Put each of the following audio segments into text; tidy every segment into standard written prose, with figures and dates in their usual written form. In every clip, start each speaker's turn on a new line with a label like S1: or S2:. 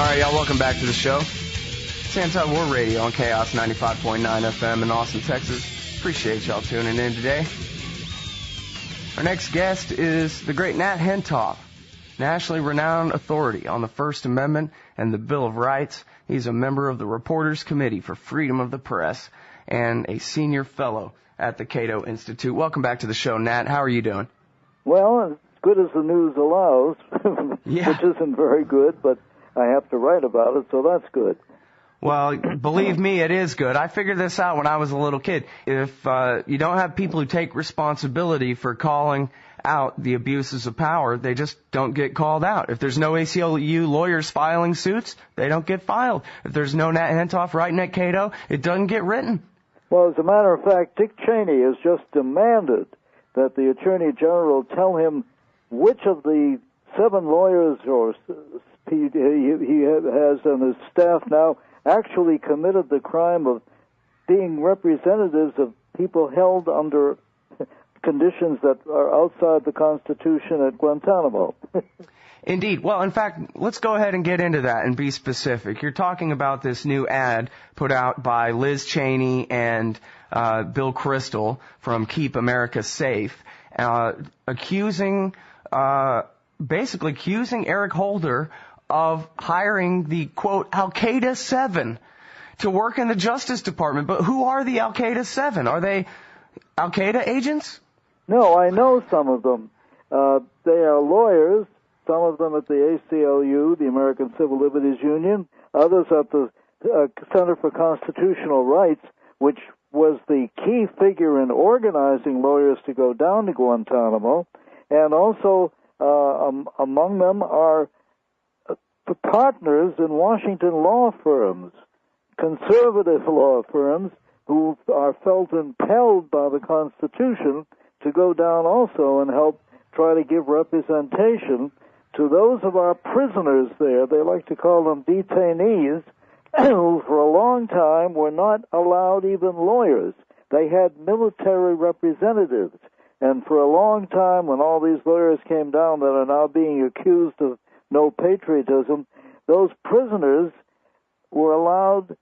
S1: right, y'all, welcome back to the show. It's Anti-War Radio on Chaos 95.9 FM in Austin, Texas. Appreciate y'all tuning in today. Our next guest is the great Nat Hentoff, nationally renowned authority on the First Amendment and the Bill of Rights. He's a member of the Reporters Committee for Freedom of the Press and a senior fellow at the CATO Institute. Welcome back to the show, Nat. How are you doing?
S2: Well, as good as the news allows,
S1: Yeah.
S2: Which isn't very good, but I have to write about it, so that's good.
S1: Well, believe me, it is good. I figured this out when I was a little kid. If you don't have people who take responsibility for calling out the abuses of power, they just don't get called out. If there's no ACLU lawyers filing suits, they don't get filed. If there's no Nat Hentoff writing at Cato, it doesn't get written.
S2: Well, as a matter of fact, Dick Cheney has just demanded that the Attorney General tell him which of the 7 lawyers or he has on his staff now actually committed the crime of being representatives of people held under conditions that are outside the Constitution at Guantanamo.
S1: Indeed. Well, in fact, let's go ahead and get into that and be specific. You're talking about this new ad put out by Liz Cheney and Bill Kristol from Keep America Safe, basically accusing Eric Holder of hiring the, quote, Al-Qaeda 7 to work in the Justice Department. But who are the Al-Qaeda 7? Are they Al-Qaeda agents?
S2: No, I know some of them. They are lawyers, some of them at the ACLU, the American Civil Liberties Union, others at the Center for Constitutional Rights, which was the key figure in organizing lawyers to go down to Guantanamo. And also among them are partners in Washington law firms, conservative law firms who are felt impelled by the Constitution to go down also and help try to give representation to those of our prisoners there. They like to call them detainees, who for a long time were not allowed even lawyers. They had military representatives. And for a long time, when all these lawyers came down that are now being accused of no patriotism, those prisoners were allowed,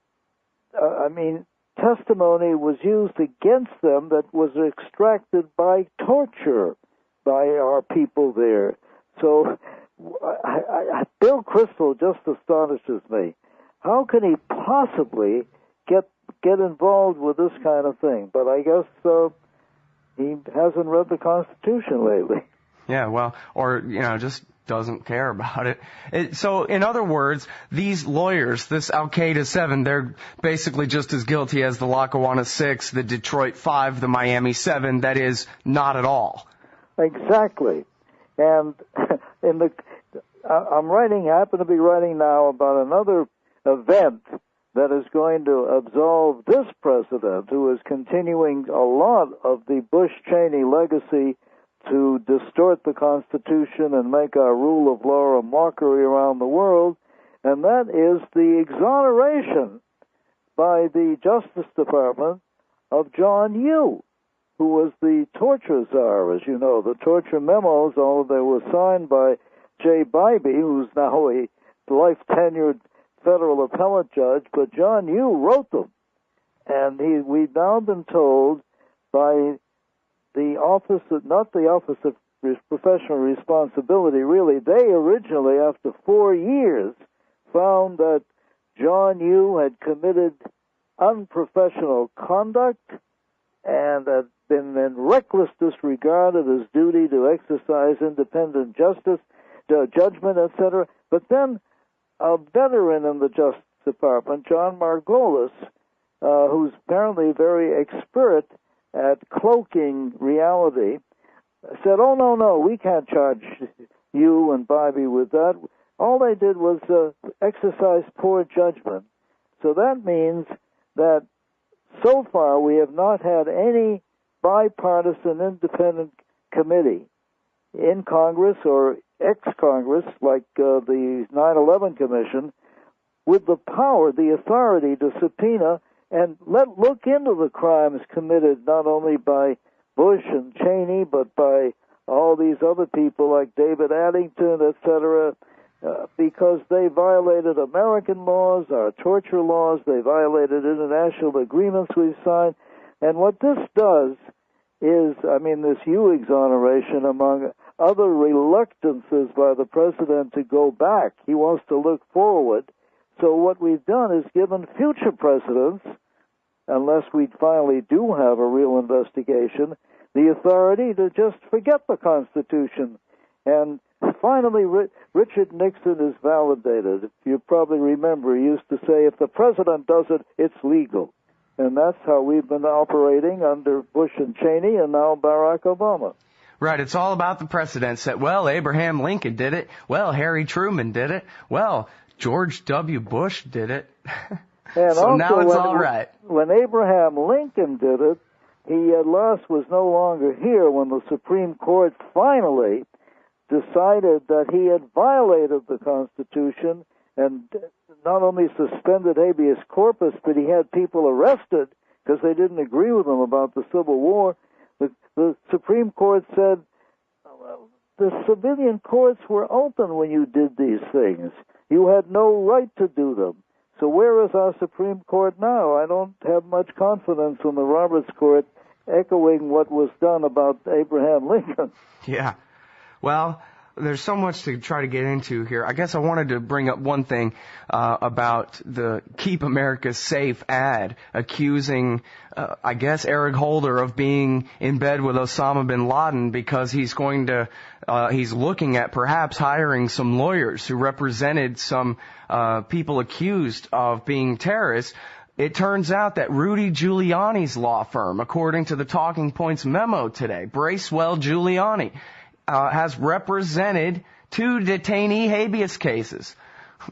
S2: testimony was used against them that was extracted by torture by our people there. So Bill Kristol just astonishes me. How can he possibly get involved with this kind of thing? But I guess he hasn't read the Constitution lately.
S1: Yeah, well, or, just doesn't care about it. So, in other words, these lawyers, this Al-Qaeda 7, they're basically just as guilty as the Lackawanna 6, the Detroit 5, the Miami 7, that is, not at all.
S2: Exactly. And I happen to be writing now about another event that is going to absolve this president, who is continuing a lot of the Bush-Cheney legacy to distort the Constitution and make our rule of law a mockery around the world, and that is the exoneration by the Justice Department of John Yoo, who was the torture czar, as you know. The torture memos, although they were signed by Jay Bybee, who's now a life-tenured federal appellate judge, but John Yoo wrote them. And we've now been told by the office, not the Office of Professional Responsibility, really, they originally, after 4 years, found that John Yoo had committed unprofessional conduct and had been in reckless disregard of his duty to exercise independent judgment, etc. But then a veteran in the Justice Department, John Margolis, who's apparently very expert at cloaking reality, said, oh, no, we can't charge you and Bybee with that. All they did was exercise poor judgment. So that means that so far we have not had any bipartisan independent committee in Congress or ex-Congress, like the 9/11 Commission, with the power, the authority to subpoena and look into the crimes committed not only by Bush and Cheney, but by all these other people like David Addington, etc., because they violated American laws, our torture laws, they violated international agreements we've signed. And what this does is, this Hugh exoneration, among other reluctances by the president to go back, he wants to look forward. So what we've done is given future presidents, unless we finally do have a real investigation, the authority to just forget the Constitution. And finally, Richard Nixon is validated. If you probably remember, he used to say, if the president does it, it's legal. And that's how we've been operating under Bush and Cheney and now Barack Obama.
S1: Right, it's all about the precedents that, well, Abraham Lincoln did it, well, Harry Truman did it, well, George W. Bush did it.
S2: And
S1: so
S2: also
S1: now it's all right.
S2: When Abraham Lincoln did it, he at last was no longer here when the Supreme Court finally decided that he had violated the Constitution and not only suspended habeas corpus, but he had people arrested because they didn't agree with him about the Civil War. The Supreme Court said, well, the civilian courts were open when you did these things. You had no right to do them. So where is our Supreme Court now? I don't have much confidence in the Roberts Court echoing what was done about Abraham Lincoln.
S1: Yeah. Well, there's so much to try to get into here. I guess I wanted to bring up one thing about the Keep America Safe ad accusing, Eric Holder of being in bed with Osama bin Laden because he's he's looking at perhaps hiring some lawyers who represented some people accused of being terrorists. It turns out that Rudy Giuliani's law firm, according to the Talking Points memo today, Bracewell Giuliani, has represented 2 detainee habeas cases,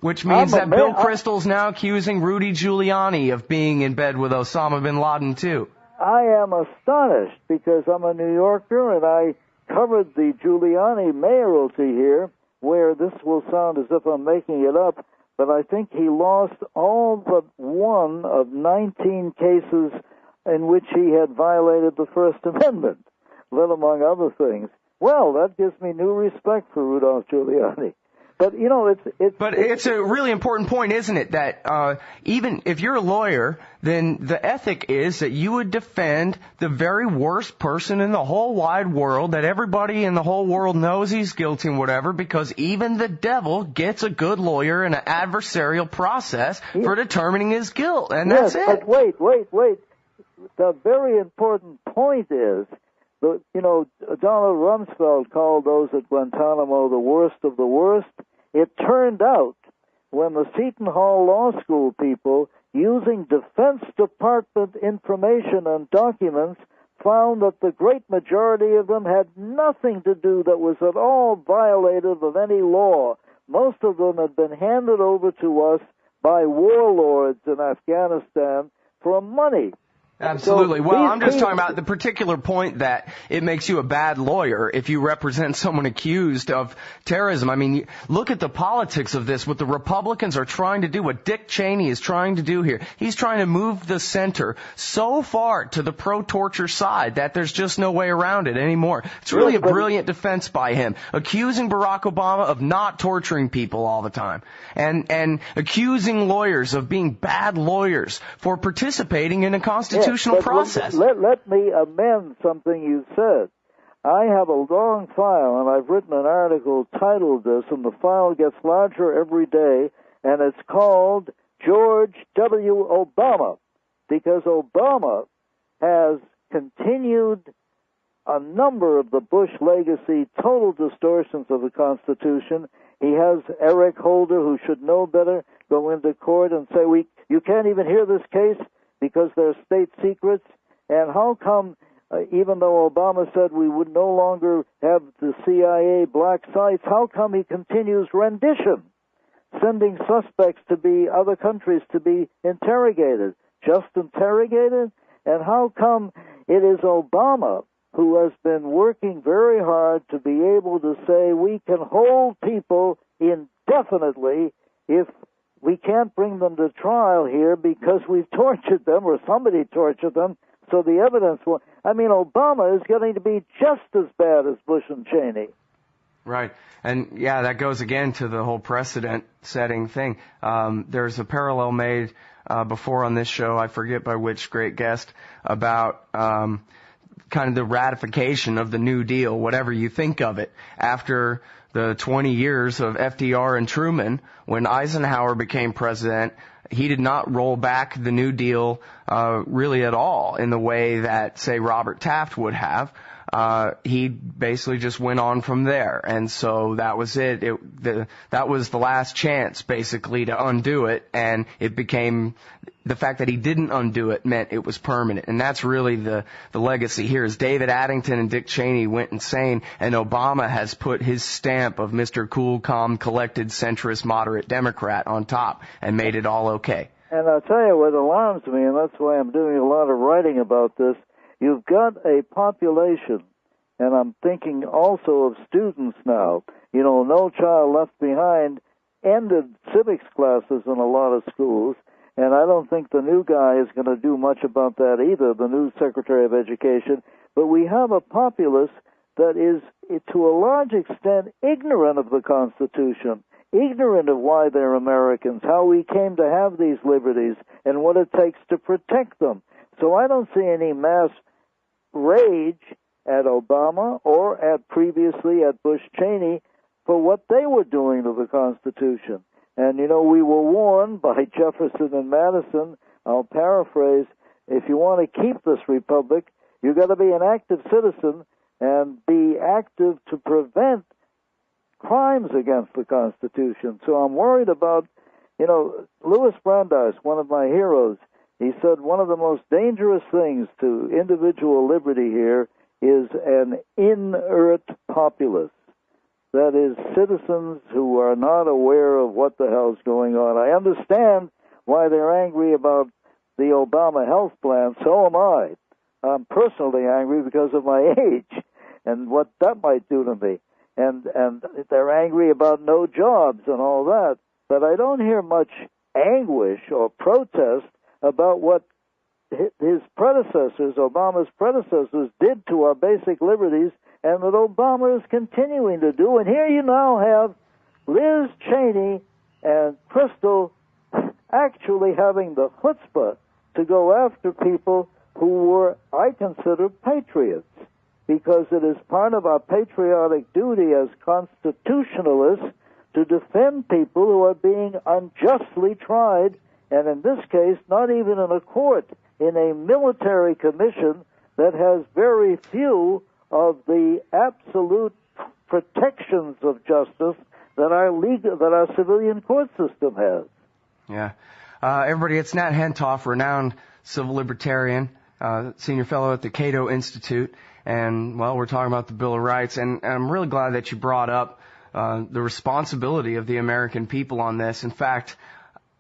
S1: which means that Bill Kristol's now accusing Rudy Giuliani of being in bed with Osama bin Laden, too.
S2: I am astonished because I'm a New Yorker and I covered the Giuliani mayoralty here, where this will sound as if I'm making it up, but I think he lost all but one of 19 cases in which he had violated the First Amendment, let among other things. Well, that gives me new respect for Rudolph Giuliani. But,
S1: it's a really important point, isn't it, that even if you're a lawyer, then the ethic is that you would defend the very worst person in the whole wide world, that everybody in the whole world knows he's guilty and whatever, because even the devil gets a good lawyer in an adversarial process for determining his guilt, and that's it.
S2: But wait. The very important point is, Donald Rumsfeld called those at Guantanamo the worst of the worst. It turned out when the Seton Hall Law School people, using Defense Department information and documents, found that the great majority of them had nothing to do that was at all violative of any law. Most of them had been handed over to us by warlords in Afghanistan for money.
S1: Absolutely. Well, I'm just talking about the particular point that it makes you a bad lawyer if you represent someone accused of terrorism. I mean, look at the politics of this, what the Republicans are trying to do, what Dick Cheney is trying to do here. He's trying to move the center so far to the pro-torture side that there's just no way around it anymore. It's really a brilliant defense by him, accusing Barack Obama of not torturing people all the time, and accusing lawyers of being bad lawyers for participating in a constitutional process.
S2: Let me amend something you said. I have a long file, and I've written an article titled this, and the file gets larger every day, and it's called George W. Obama, because Obama has continued a number of the Bush legacy total distortions of the Constitution. He has Eric Holder, who should know better, go into court and say, you can't even hear this case because they're state secrets. And how come, even though Obama said we would no longer have the CIA black sites, how come he continues rendition, sending suspects to other countries to be interrogated, just interrogated? And how come it is Obama who has been working very hard to be able to say we can hold people indefinitely if we can't bring them to trial here because we've tortured them or somebody tortured them, so the evidence will... Obama is getting to be just as bad as Bush and Cheney.
S1: Right. And yeah, that goes again to the whole precedent setting thing. There's a parallel made before on this show, I forget by which great guest, about kind of the ratification of the New Deal, whatever you think of it, after the 20 years of FDR and Truman. When Eisenhower became president, he did not roll back the New Deal really at all in the way that, say, Robert Taft would have. He basically just went on from there. And so that was it. That was the last chance, basically, to undo it. And it became, the fact that he didn't undo it meant it was permanent. And that's really the legacy here, is David Addington and Dick Cheney went insane, and Obama has put his stamp of Mr. Cool, Calm, Collected, Centrist, Moderate Democrat on top and made it all okay.
S2: And I'll tell you what alarms me, and that's why I'm doing a lot of writing about this. You've got a population, and I'm thinking also of students now. You know, No Child Left Behind ended civics classes in a lot of schools, and I don't think the new guy is going to do much about that either, the new Secretary of Education. But we have a populace that is, to a large extent, ignorant of the Constitution, ignorant of why they're Americans, how we came to have these liberties, and what it takes to protect them. So I don't see any mass rage at Obama or at previously at Bush Cheney for what they were doing to the Constitution. And, you know, we were warned by Jefferson and Madison, I'll paraphrase, if you want to keep this republic, you've got to be an active citizen and be active to prevent crimes against the Constitution. So I'm worried about, you know, Louis Brandeis, one of my heroes, he said one of the most dangerous things to individual liberty here is an inert populace. That is, citizens who are not aware of what the hell's going on. I understand why they're angry about the Obama health plan. So am I. I'm personally angry because of my age and what that might do to me. And they're angry about no jobs and all that. But I don't hear much anguish or protest about what his predecessors, Obama's predecessors, did to our basic liberties, and that Obama is continuing to do. And here you now have Liz Cheney and Kristol actually having the chutzpah to go after people who were, I consider, patriots, because it is part of our patriotic duty as constitutionalists to defend people who are being unjustly tried, and in this case, not even in a court, in a military commission that has very few of the absolute protections of justice that our civilian court system has.
S1: Yeah. Everybody, it's Nat Hentoff, renowned civil libertarian, senior fellow at the CATO Institute, and, well, we're talking about the Bill of Rights, and I'm really glad that you brought up the responsibility of the American people on this. In fact,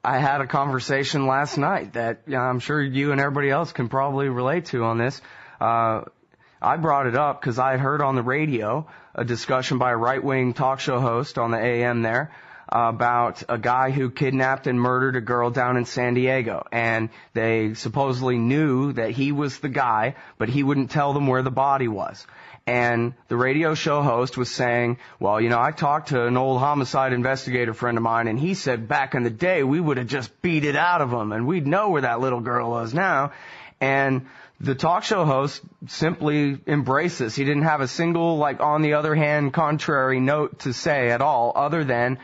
S1: I had a conversation last night that I'm sure you and everybody else can probably relate to on this. I brought it up because I heard on the radio a discussion by a right-wing talk show host on the AM there about a guy who kidnapped and murdered a girl down in San Diego. And they supposedly knew that he was the guy, but he wouldn't tell them where the body was. And the radio show host was saying, well, you know, I talked to an old homicide investigator friend of mine, and he said back in the day we would have just beat it out of him, and we'd know where that little girl was now. And the talk show host simply embraced this. He didn't have a single, on the other hand, contrary note to say at all, other than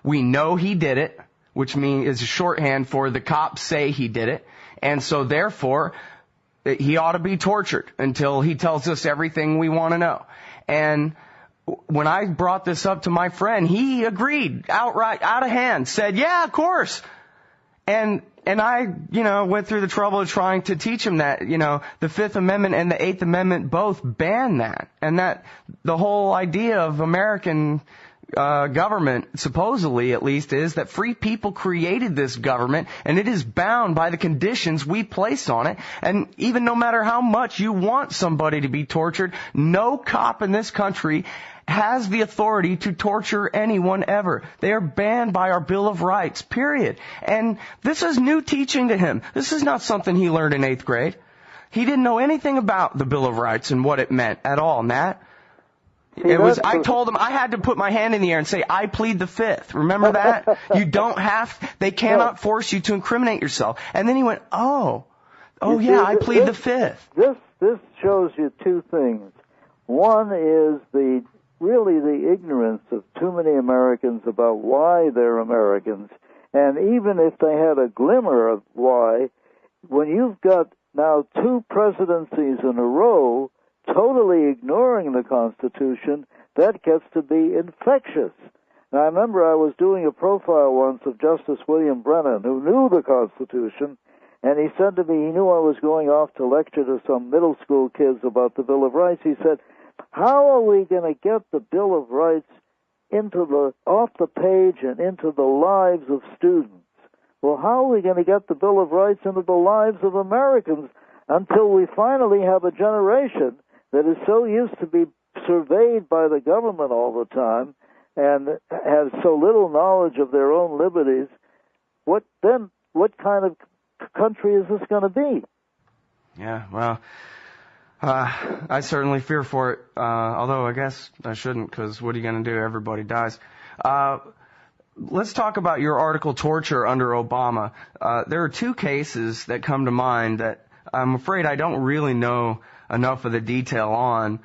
S1: we know he did it, which is a shorthand for the cops say he did it, and so therefore he ought to be tortured until he tells us everything we want to know. And when I brought this up to my friend, he agreed outright, out of hand, said, yeah, of course. And I, went through the trouble of trying to teach him that, the Fifth Amendment and the Eighth Amendment both ban that. And that the whole idea of American government, supposedly at least, is that free people created this government, and it is bound by the conditions we place on it. And even no matter how much you want somebody to be tortured, no cop in this country has the authority to torture anyone ever. They are banned by our Bill of Rights, period. And this is new teaching to him. This is not something he learned in 8th grade. He didn't know anything about the Bill of Rights and what it meant at all, Nat. I told him I had to put my hand in the air and say, I plead the fifth. Remember that? They cannot force you to incriminate yourself. And then he went, I plead the fifth.
S2: This shows you two things. One is really the ignorance of too many Americans about why they're Americans. And even if they had a glimmer of why, when you've got now two presidencies in a row totally ignoring the Constitution, that gets to be infectious. And I remember I was doing a profile once of Justice William Brennan, who knew the Constitution, and he said to me, he knew I was going off to lecture to some middle school kids about the Bill of Rights. He said, how are we going to get the Bill of Rights off the page and into the lives of students? Well, how are we going to get the Bill of Rights into the lives of Americans until we finally have a generation that is so used to be surveyed by the government all the time and has so little knowledge of their own liberties? What kind of country is this going to be?
S1: Yeah, well, I certainly fear for it, although I guess I shouldn't, because what are you going to do? Everybody dies. Let's talk about your article, Torture Under Obama. There are two cases that come to mind that I'm afraid I don't really know enough of the detail on.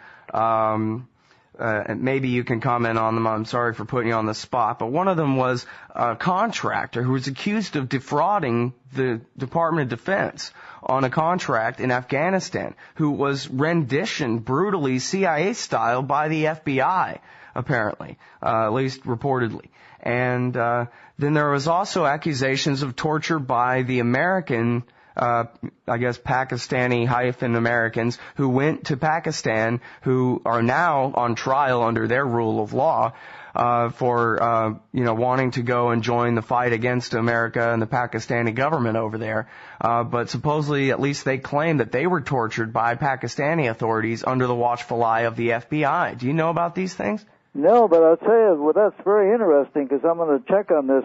S1: Maybe you can comment on them. I'm sorry for putting you on the spot. But one of them was a contractor who was accused of defrauding the Department of Defense on a contract in Afghanistan, who was renditioned brutally CIA style by the FBI, apparently, at least reportedly. And then there was also accusations of torture by the American Pakistani-Americans who went to Pakistan, who are now on trial under their rule of law for wanting to go and join the fight against America and the Pakistani government over there. But supposedly, at least they claim that they were tortured by Pakistani authorities under the watchful eye of the FBI. Do you know about these things?
S2: No, but I'll tell you, well, that's very interesting, because I'm going to check on this.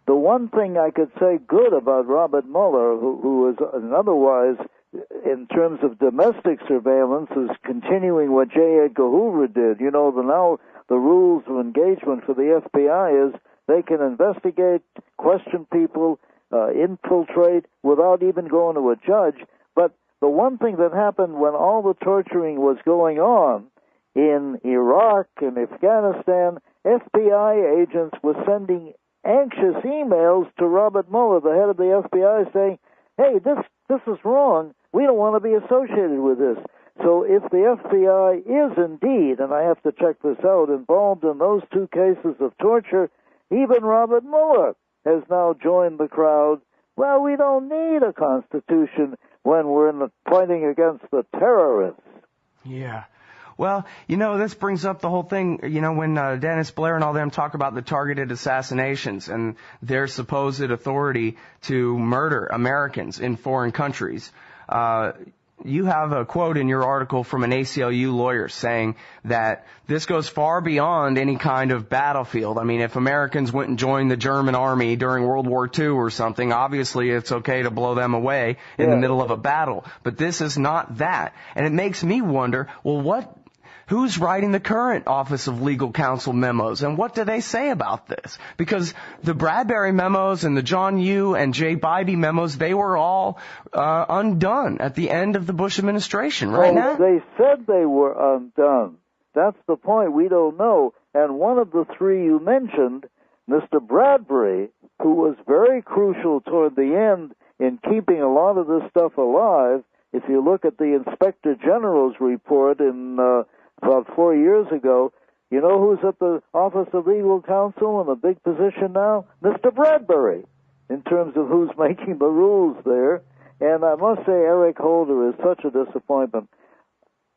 S2: The one thing I could say good about Robert Mueller, who is otherwise, in terms of domestic surveillance, is continuing what J. Edgar Hoover did. You know, now the rules of engagement for the FBI is they can investigate, question people, infiltrate without even going to a judge. But the one thing that happened when all the torturing was going on in Iraq and Afghanistan, FBI agents were sending anxious emails to Robert Mueller, the head of the FBI, saying, hey, this is wrong. We don't want to be associated with this. So if the FBI is indeed, and I have to check this out, involved in those two cases of torture, even Robert Mueller has now joined the crowd. Well, we don't need a constitution when we're fighting against the terrorists.
S1: Yeah. Well, this brings up the whole thing, when Dennis Blair and all them talk about the targeted assassinations and their supposed authority to murder Americans in foreign countries. You have a quote in your article from an ACLU lawyer saying that this goes far beyond any kind of battlefield. I mean, if Americans went and joined the German army during World War II or something, obviously it's okay to blow them away in the middle of a battle. But this is not that. And it makes me wonder, well, who's writing the current Office of Legal Counsel memos, and what do they say about this? Because the Bradbury memos and the John Yoo and Jay Bybee memos, they were all undone at the end of the Bush administration, right now?
S2: They said they were undone. That's the point. We don't know. And one of the three you mentioned, Mr. Bradbury, who was very crucial toward the end in keeping a lot of this stuff alive, if you look at the Inspector General's report in about 4 years ago, you know who's at the Office of Legal Counsel in a big position now? Mr. Bradbury, in terms of who's making the rules there. And I must say, Eric Holder is such a disappointment.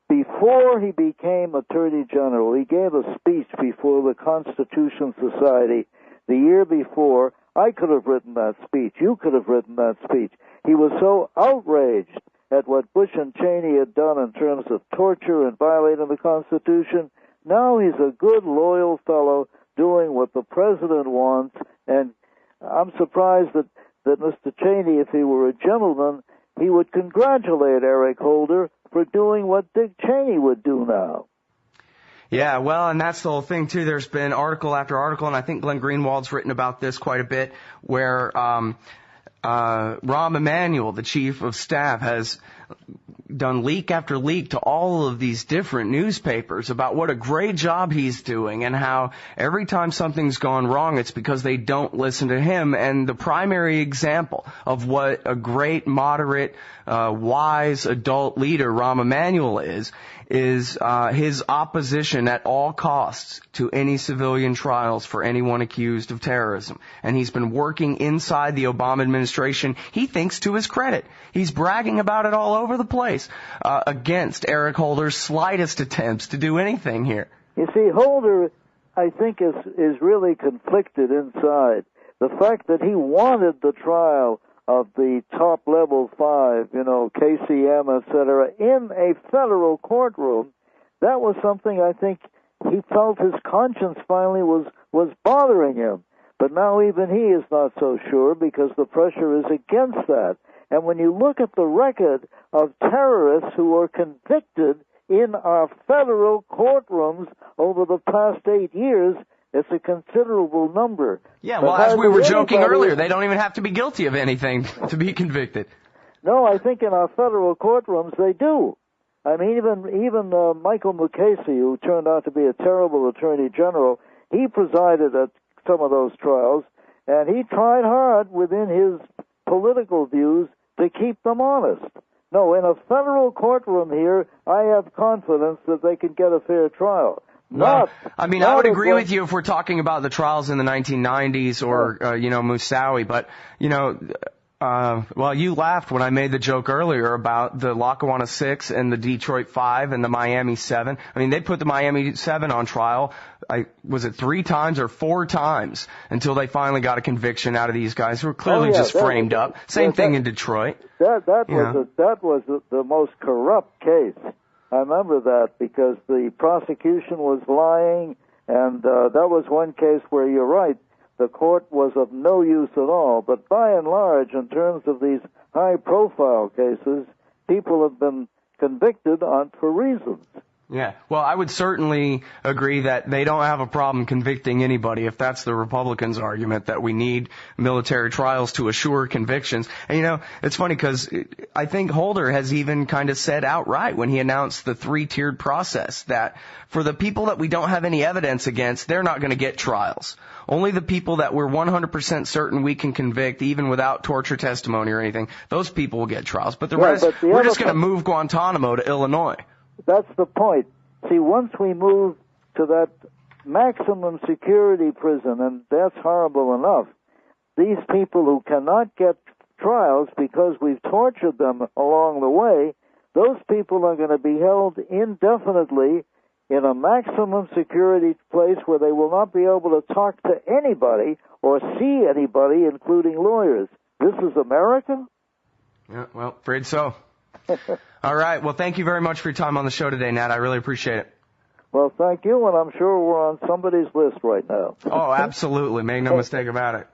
S2: Before he became Attorney General, he gave a speech before the Constitution Society the year before. I could have written that speech. You could have written that speech. He was so outraged at what Bush and Cheney had done in terms of torture and violating the Constitution. Now he's a good, loyal fellow doing what the president wants, and I'm surprised that Mr. Cheney, if he were a gentleman, he would congratulate Eric Holder for doing what Dick Cheney would do now.
S1: Yeah, well, and that's the whole thing, too. There's been article after article, and I think Glenn Greenwald's written about this quite a bit, where Rahm Emanuel, the chief of staff, has done leak after leak to all of these different newspapers about what a great job he's doing and how every time something's gone wrong, it's because they don't listen to him. And the primary example of what a great, moderate, wise adult leader Rahm Emanuel is his opposition at all costs to any civilian trials for anyone accused of terrorism. And he's been working inside the Obama administration, he thinks, to his credit. He's bragging about it all over the place against Eric Holder's slightest attempts to do anything here.
S2: You see, Holder, I think, is really conflicted inside. The fact that he wanted the trial of the top-level 5, KCM, etc., in a federal courtroom, that was something I think he felt his conscience finally was bothering him. But now even he is not so sure because the pressure is against that. And when you look at the record of terrorists who are convicted in our federal courtrooms over the past 8 years, it's a considerable number.
S1: Yeah, well, as we were joking earlier, they don't even have to be guilty of anything to be convicted.
S2: No, I think in our federal courtrooms they do. I mean, even Michael Mukasey, who turned out to be a terrible attorney general, he presided at some of those trials, and he tried hard within his political views to keep them honest. No, in a federal courtroom here, I have confidence that they can get a fair trial.
S1: Well, I mean, I would agree with you if we're talking about the trials in the 1990s or, Moussaoui, but, well, you laughed when I made the joke earlier about the Lackawanna 6 and the Detroit 5 and the Miami 7. I mean, they put the Miami 7 on trial, was it 3 times or 4 times until they finally got a conviction out of these guys who were clearly just framed up. Same thing in Detroit.
S2: That was the most corrupt case. I remember that because the prosecution was lying, and that was one case where you're right, the court was of no use at all. But by and large, in terms of these high-profile cases, people have been convicted for reasons.
S1: Yeah, well, I would certainly agree that they don't have a problem convicting anybody if that's the Republicans' argument, that we need military trials to assure convictions. And, it's funny because I think Holder has even kind of said outright when he announced the 3-tiered process that for the people that we don't have any evidence against, they're not going to get trials. Only the people that we're 100% certain we can convict, even without torture testimony or anything, those people will get trials. But the rest, we're just going to move Guantanamo to Illinois.
S2: That's the point. See, once we move to that maximum security prison, and that's horrible enough, these people who cannot get trials because we've tortured them along the way, those people are going to be held indefinitely in a maximum security place where they will not be able to talk to anybody or see anybody, including lawyers. This is America?
S1: Yeah, well, afraid so. All right. Well, thank you very much for your time on the show today, Nat. I really appreciate it.
S2: Well, thank you, and I'm sure we're on somebody's list right now.
S1: Oh, absolutely. Make no mistake about it.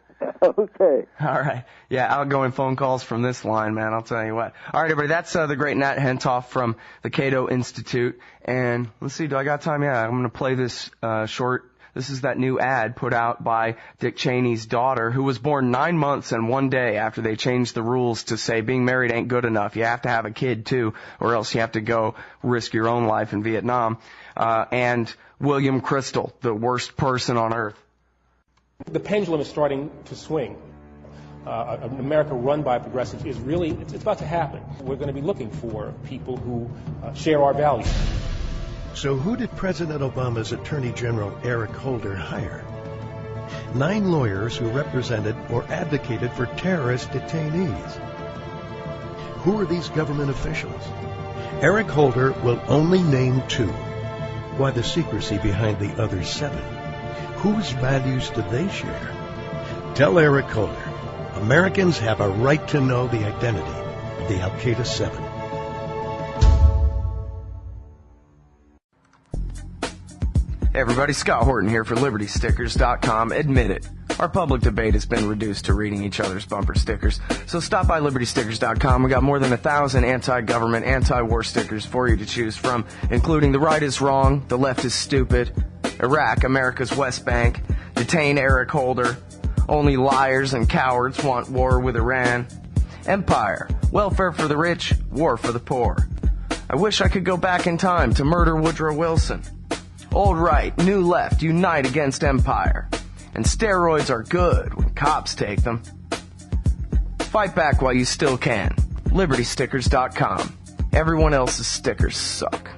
S2: Okay.
S1: All right. Yeah, outgoing phone calls from this line, man, I'll tell you what. All right, everybody, that's the great Nat Hentoff from the CATO Institute. And let's see, do I got time? Yeah, I'm going to play this short. This is that new ad put out by Dick Cheney's daughter, who was born 9 months and 1 day after they changed the rules to say being married ain't good enough. You have to have a kid, too, or else you have to go risk your own life in Vietnam. And William Kristol, the worst person on earth.
S3: The pendulum is starting to swing. An America run by progressives is really, it's about to happen. We're going to be looking for people who share our values.
S4: So who did President Obama's Attorney General Eric Holder hire? 9 lawyers who represented or advocated for terrorist detainees. Who are these government officials? Eric Holder will only name 2. Why the secrecy behind the other 7? Whose values do they share? Tell Eric Holder, Americans have a right to know the identity of the Al-Qaeda 7.
S1: Hey everybody, Scott Horton here for LibertyStickers.com. Admit it, our public debate has been reduced to reading each other's bumper stickers. So stop by LibertyStickers.com. We got more than 1,000 anti-government, anti-war stickers for you to choose from, including the right is wrong, the left is stupid, Iraq, America's West Bank, detain Eric Holder, only liars and cowards want war with Iran, Empire, welfare for the rich, war for the poor. I wish I could go back in time to murder Woodrow Wilson. Old right, new left, unite against empire. And steroids are good when cops take them. Fight back while you still can. LibertyStickers.com. Everyone else's stickers suck.